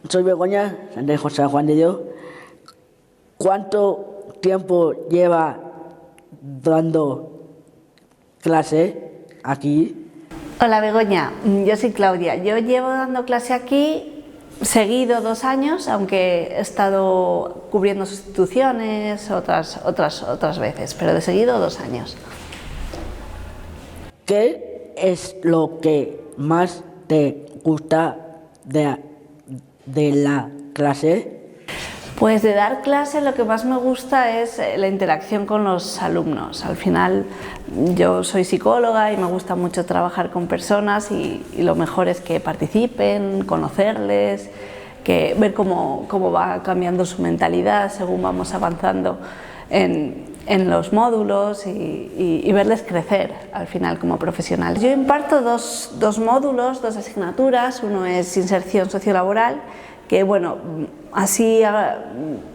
Soy Begoña de José Juan de Dios. ¿Cuánto tiempo lleva dando clase aquí? Hola Begoña, yo soy Claudia. Yo llevo dando clase aquí seguido 2 años, aunque he estado cubriendo sustituciones otras veces, pero de seguido 2 años. ¿Qué es lo que más te gusta de la clase? Pues de dar clase lo que más me gusta es la interacción con los alumnos. Al final yo soy psicóloga y me gusta mucho trabajar con personas y lo mejor es que participen, conocerles, ver cómo va cambiando su mentalidad según vamos avanzando en los módulos y verles crecer al final como profesionales. Yo imparto dos módulos, 2 asignaturas. Uno es inserción sociolaboral, que bueno, así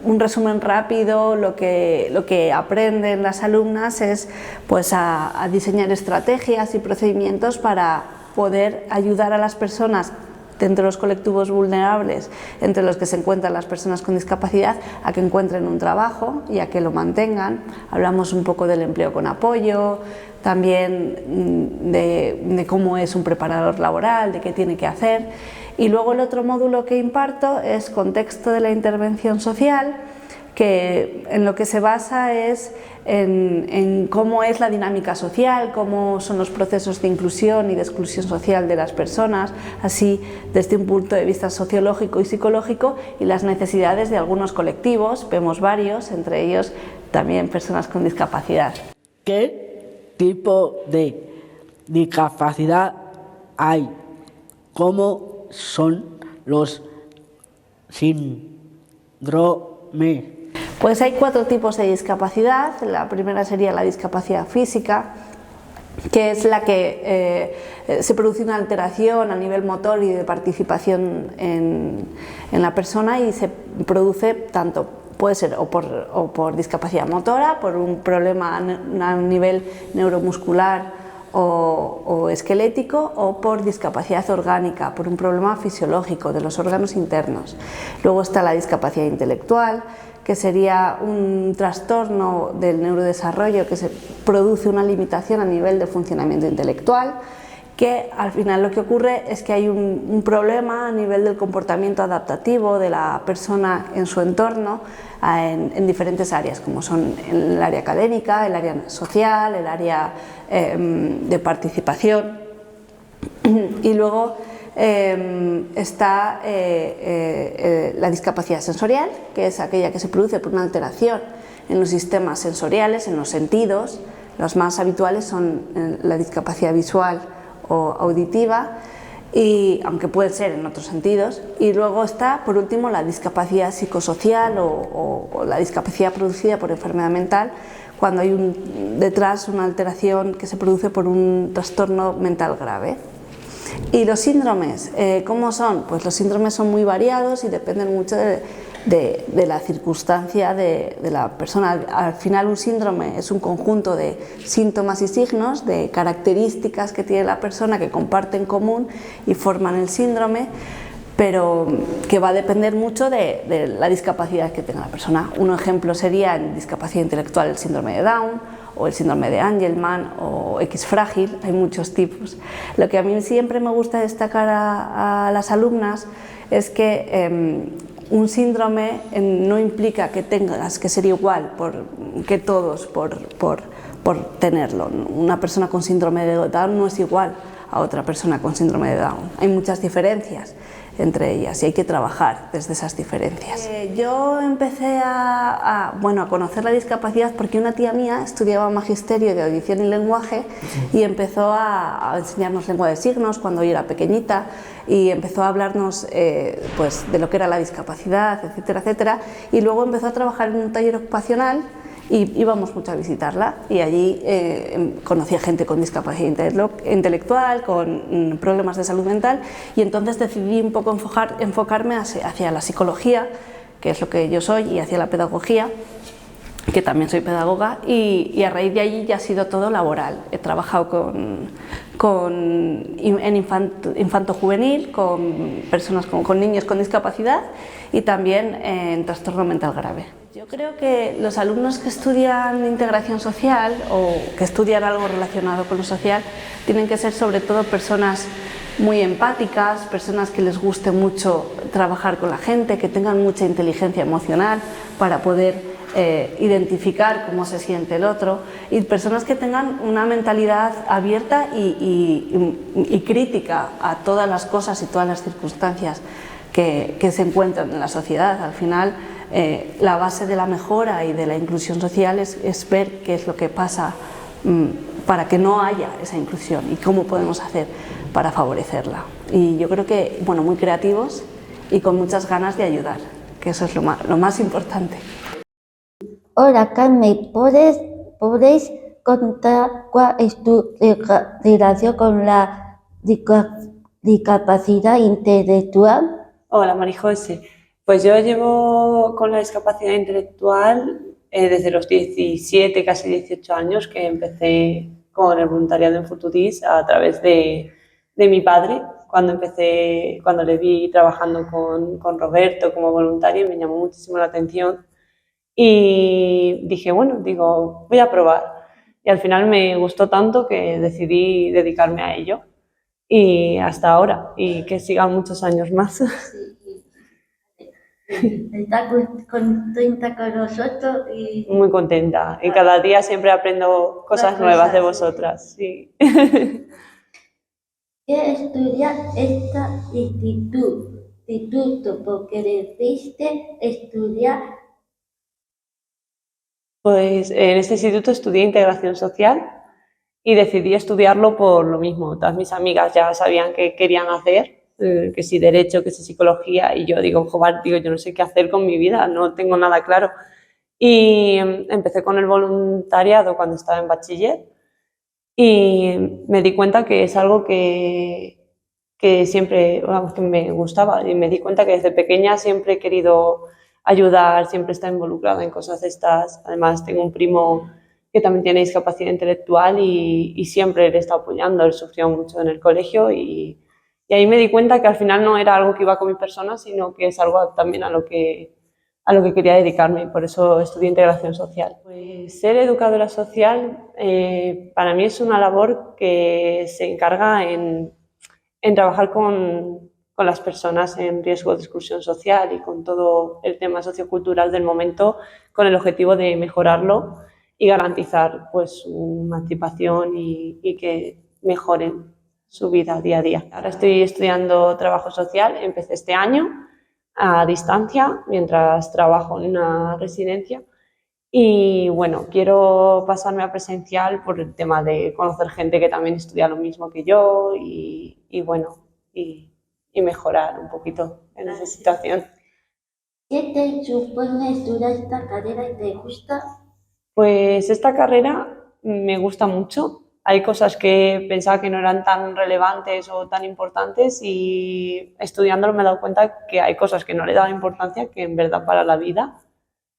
un resumen rápido, lo que aprenden las alumnas es pues a diseñar estrategias y procedimientos para poder ayudar a las personas dentro de los colectivos vulnerables, entre los que se encuentran las personas con discapacidad, a que encuentren un trabajo y a que lo mantengan. Hablamos un poco del empleo con apoyo, también de cómo es un preparador laboral, de qué tiene que hacer. Y luego el otro módulo que imparto es contexto de la intervención social, que en lo que se basa es en cómo es la dinámica social, cómo son los procesos de inclusión y de exclusión social de las personas, así desde un punto de vista sociológico y psicológico, y las necesidades de algunos colectivos. Vemos varios, entre ellos también personas con discapacidad. ¿Qué tipo de discapacidad hay? ¿Cómo son los síndromes? Pues hay 4 tipos de discapacidad. La primera sería la discapacidad física, que es la que se produce una alteración a nivel motor y de participación en la persona, y se produce tanto, puede ser o por discapacidad motora, por un problema a nivel neuromuscular o esquelético, o por discapacidad orgánica, por un problema fisiológico de los órganos internos. Luego está la discapacidad intelectual, que sería un trastorno del neurodesarrollo que se produce una limitación a nivel de funcionamiento intelectual, que al final lo que ocurre es que hay un problema a nivel del comportamiento adaptativo de la persona en su entorno, en diferentes áreas, como son el área académica, el área social, el área de participación. Y luego está la discapacidad sensorial, que es aquella que se produce por una alteración en los sistemas sensoriales, en los sentidos. Los más habituales son la discapacidad visual o auditiva, y aunque puede ser en otros sentidos. Y luego está, por último, la discapacidad psicosocial o la discapacidad producida por enfermedad mental, cuando hay detrás una alteración que se produce por un trastorno mental grave. ¿Y los síndromes cómo son? Pues los síndromes son muy variados y dependen mucho de la circunstancia de la persona. Al final un síndrome es un conjunto de síntomas y signos, de características que tiene la persona que comparte en común y forman el síndrome, pero que va a depender mucho de la discapacidad que tenga la persona. Un ejemplo sería en discapacidad intelectual el síndrome de Down, o el síndrome de Angelman, o X frágil. Hay muchos tipos. Lo que a mí siempre me gusta destacar a las alumnas es que un síndrome no implica que tengas que ser igual que todos por tenerlo. Una persona con síndrome de Down no es igual a otra persona con síndrome de Down. Hay muchas diferencias entre ellas y hay que trabajar desde esas diferencias. Yo empecé a conocer la discapacidad porque una tía mía estudiaba magisterio de audición y lenguaje y empezó a enseñarnos lengua de signos cuando yo era pequeñita, y empezó a hablarnos pues de lo que era la discapacidad, etcétera, etcétera, y luego empezó a trabajar en un taller ocupacional y íbamos mucho a visitarla, y allí conocí a gente con discapacidad intelectual, con problemas de salud mental, y entonces decidí un poco enfocarme hacia la psicología, que es lo que yo soy, y hacia la pedagogía, que también soy pedagoga, y a raíz de allí ya ha sido todo laboral. He trabajado en infanto-juvenil, con personas con niños con discapacidad y también en trastorno mental grave. Yo creo que los alumnos que estudian integración social o que estudian algo relacionado con lo social tienen que ser sobre todo personas muy empáticas, personas que les guste mucho trabajar con la gente, que tengan mucha inteligencia emocional para poder identificar cómo se siente el otro, y personas que tengan una mentalidad abierta y crítica a todas las cosas y todas las circunstancias que se encuentran en la sociedad. Al final, la base de la mejora y de la inclusión social es ver qué es lo que pasa para que no haya esa inclusión y cómo podemos hacer para favorecerla. Y yo creo que, bueno, muy creativos y con muchas ganas de ayudar, que eso es lo más importante. Hola Carmen, ¿podéis contar cuál es tu relación con la discapacidad intelectual? Hola Marijose, pues yo llevo con la discapacidad intelectual desde los 17, casi 18 años, que empecé con el voluntariado en Futuris a través de mi padre. Cuando le vi trabajando con Roberto como voluntario, me llamó muchísimo la atención y dije, bueno, voy a probar. Y al final me gustó tanto que decidí dedicarme a ello. Y hasta ahora, y que sigan muchos años más. Está contenta con nosotros y... Muy contenta. Y cada día siempre aprendo cosas nuevas de vosotras. Sí. ¿Qué estudia este instituto? Porque decidiste estudiar. Pues en este instituto estudié integración social y decidí estudiarlo por lo mismo. Todas mis amigas ya sabían qué querían hacer, que si derecho, que si psicología, y yo digo, joder, yo no sé qué hacer con mi vida, no tengo nada claro. Y empecé con el voluntariado cuando estaba en bachiller y me di cuenta que es algo que siempre, vamos, que me gustaba, y me di cuenta que desde pequeña siempre he querido ayudar, siempre he estado involucrada en cosas de estas. Además tengo un primo que también tiene discapacidad intelectual y siempre le he estado apoyando. Él sufrió mucho en el colegio y ahí me di cuenta que al final no era algo que iba con mi persona, sino que es algo también a lo que quería dedicarme, y por eso estudié integración social. Pues ser educadora social para mí es una labor que se encarga en trabajar con las personas en riesgo de exclusión social y con todo el tema sociocultural del momento, con el objetivo de mejorarlo y garantizar pues su emancipación y que mejoren su vida día a día. Ahora estoy estudiando trabajo social, empecé este año a distancia mientras trabajo en una residencia. Y bueno, quiero pasarme a presencial por el tema de conocer gente que también estudia lo mismo que yo y mejorar un poquito en esa situación. ¿Qué te supone estudiar esta carrera y te gusta? Pues esta carrera me gusta mucho. Hay cosas que pensaba que no eran tan relevantes o tan importantes, y estudiándolo me he dado cuenta que hay cosas que no le daba importancia que en verdad para la vida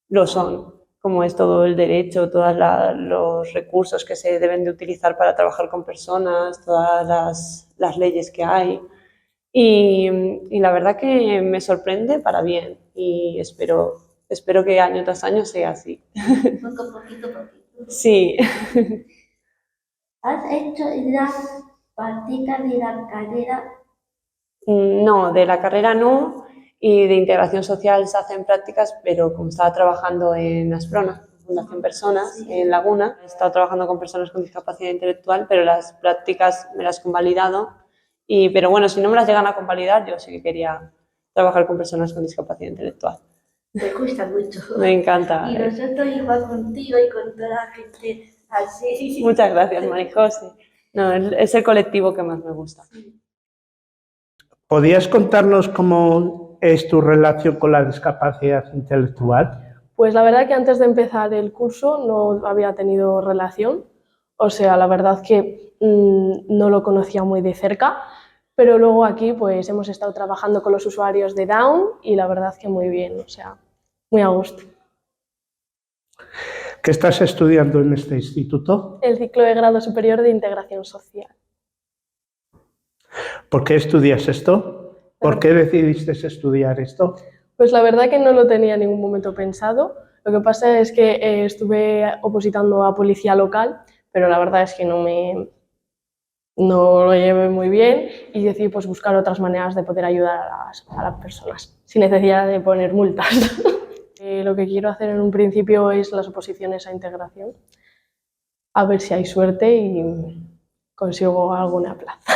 lo son, como es todo el derecho, todos los recursos que se deben de utilizar para trabajar con personas, todas las leyes que hay. Y la verdad que me sorprende para bien, y espero que año tras año sea así. Poquito. Sí. ¿Has hecho las prácticas de la carrera? No, de la carrera no, y de integración social se hacen prácticas, pero como estaba trabajando en Asprona, Fundación Personas, en Laguna, he estado trabajando con personas con discapacidad intelectual, pero las prácticas me las han convalidado. Pero bueno, si no me las llegan a convalidar, yo sí que quería trabajar con personas con discapacidad intelectual. Me gusta mucho. Me encanta. Y nosotros igual contigo y con toda la gente así. Muchas gracias, Marijose. No, es el colectivo que más me gusta. ¿Podrías contarnos cómo es tu relación con la discapacidad intelectual? Pues la verdad que antes de empezar el curso no había tenido relación, o sea, la verdad que no lo conocía muy de cerca, pero luego aquí pues hemos estado trabajando con los usuarios de Down y la verdad que muy bien, o sea, muy a gusto. ¿Qué estás estudiando en este instituto? El ciclo de grado superior de integración social. ¿Por qué estudias esto? ¿Por qué decidiste estudiar esto? Pues la verdad que no lo tenía en ningún momento pensado. Lo que pasa es que estuve opositando a policía local, pero la verdad es que no lo llevé muy bien y decidí pues, buscar otras maneras de poder ayudar a las personas, sin necesidad de poner multas. Lo que quiero hacer en un principio es las oposiciones a integración, a ver si hay suerte y consigo alguna plaza.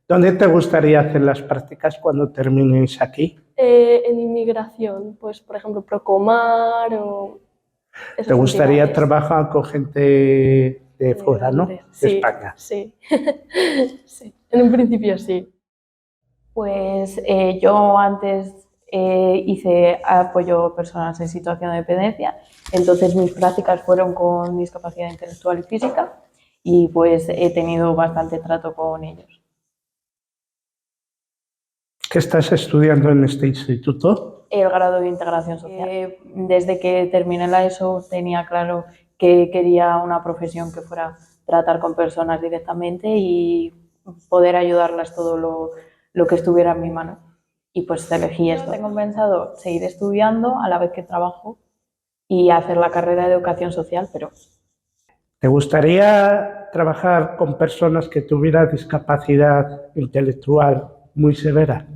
¿Dónde te gustaría hacer las prácticas cuando termines aquí? En inmigración, pues por ejemplo Procomar o... ¿Te gustaría trabajar con gente de fuera, no? De Sí, España. sí. Sí, en un principio sí. Pues yo antes hice apoyo a personas en situación de dependencia, entonces mis prácticas fueron con discapacidad intelectual y física y pues he tenido bastante trato con ellos. ¿Qué estás estudiando en este instituto? El grado de integración social. Desde que terminé la ESO tenía claro que quería una profesión que fuera tratar con personas directamente y poder ayudarlas todo lo que estuviera en mi mano. Y pues elegí esto. Tengo pensado seguir estudiando a la vez que trabajo y hacer la carrera de educación social, pero... ¿Te gustaría trabajar con personas que tuvieran discapacidad intelectual muy severa?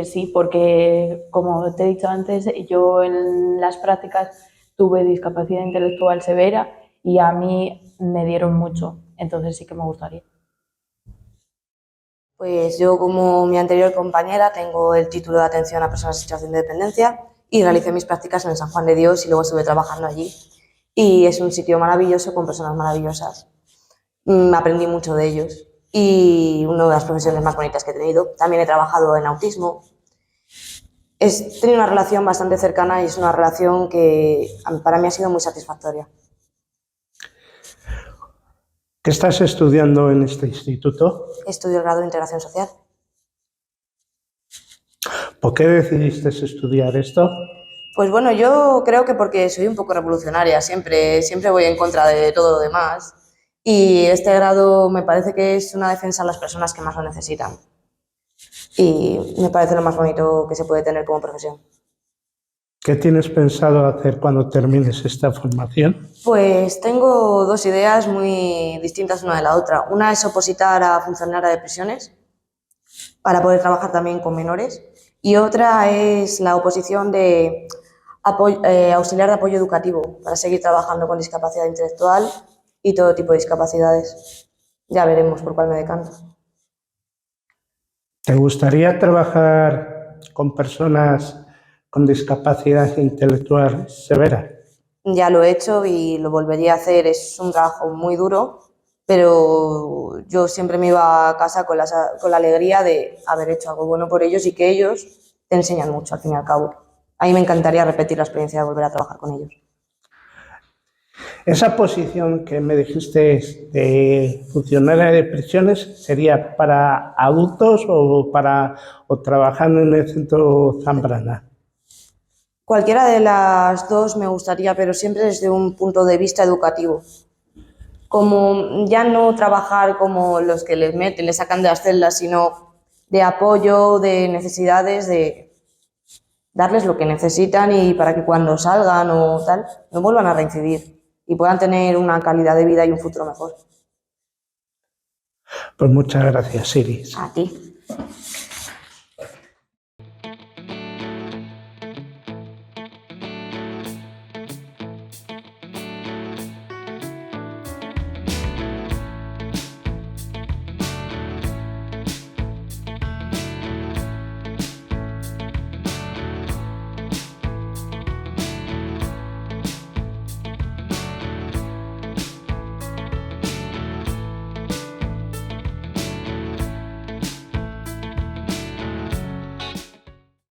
Sí, porque como te he dicho antes, yo en las prácticas tuve discapacidad intelectual severa y a mí me dieron mucho, entonces sí que me gustaría. Pues yo, como mi anterior compañera, tengo el título de atención a personas en situación de dependencia y realicé mis prácticas en el San Juan de Dios y luego estuve trabajando allí. Y es un sitio maravilloso con personas maravillosas. Aprendí mucho de ellos y una de las profesiones más bonitas que he tenido. También he trabajado en autismo. He tenido una relación bastante cercana y es una relación que para mí ha sido muy satisfactoria. ¿Qué estás estudiando en este instituto? Estudio el grado de integración social. ¿Por qué decidiste estudiar esto? Pues bueno, yo creo que porque soy un poco revolucionaria, siempre voy en contra de todo lo demás y este grado me parece que es una defensa a las personas que más lo necesitan y me parece lo más bonito que se puede tener como profesión. ¿Qué tienes pensado hacer cuando termines esta formación? Pues tengo dos ideas muy distintas una de la otra. Una es opositar a funcionaria de prisiones para poder trabajar también con menores y otra es la oposición de auxiliar de apoyo educativo para seguir trabajando con discapacidad intelectual y todo tipo de discapacidades. Ya veremos por cuál me decanto. ¿Te gustaría trabajar con personas con discapacidad intelectual severa? Ya lo he hecho y lo volvería a hacer. Es un trabajo muy duro, pero yo siempre me iba a casa con la alegría de haber hecho algo bueno por ellos y que ellos te enseñan mucho al fin y al cabo. A mí me encantaría repetir la experiencia de volver a trabajar con ellos. Esa posición que me dijiste de funcionaria de prisiones, ¿sería para adultos o trabajando en el centro Zambrana? Cualquiera de las dos me gustaría, pero siempre desde un punto de vista educativo. Como ya no trabajar como los que les meten, les sacan de las celdas, sino de apoyo, de necesidades, de darles lo que necesitan y para que cuando salgan o tal, no vuelvan a reincidir y puedan tener una calidad de vida y un futuro mejor. Pues muchas gracias, Iris. A ti.